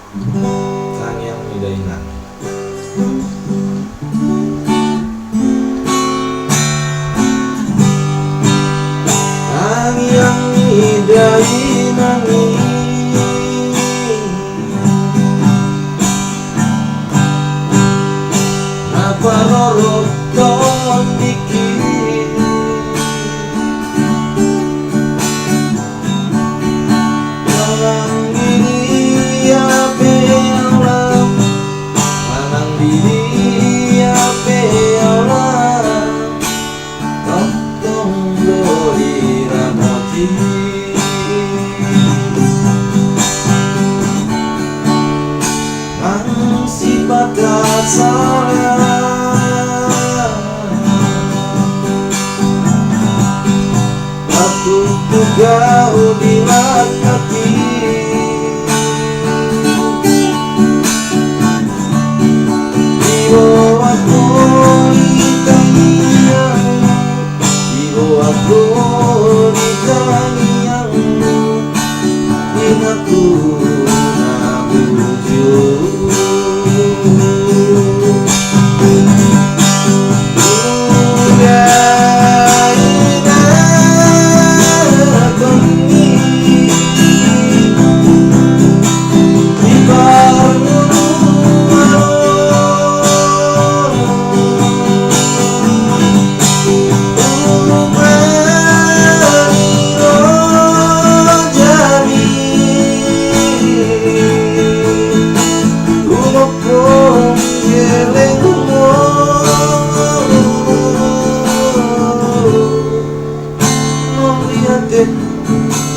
Kang yang midaina. Kang yang midaina apa roroton dikit manang diri ape alam manang diri ape alam tong dori ramoti mang sifat salah aku juga udilat hati Iwo aku ditanyang Iwo aku ditanyang Ingatku na bujur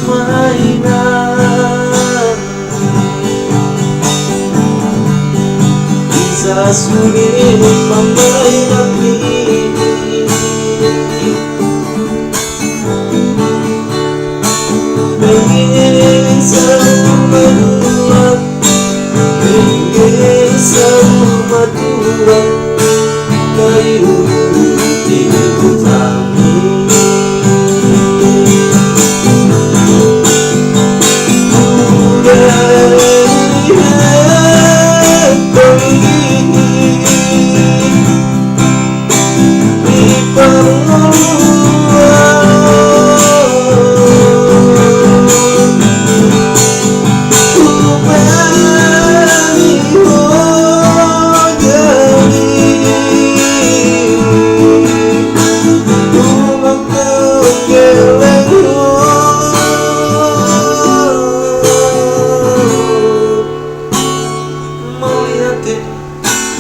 mainan bisa sulit memberikan ini pengen sama dua pengen sama dua kayu hidup kami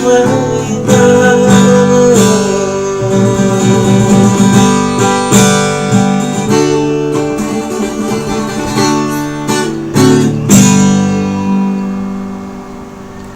well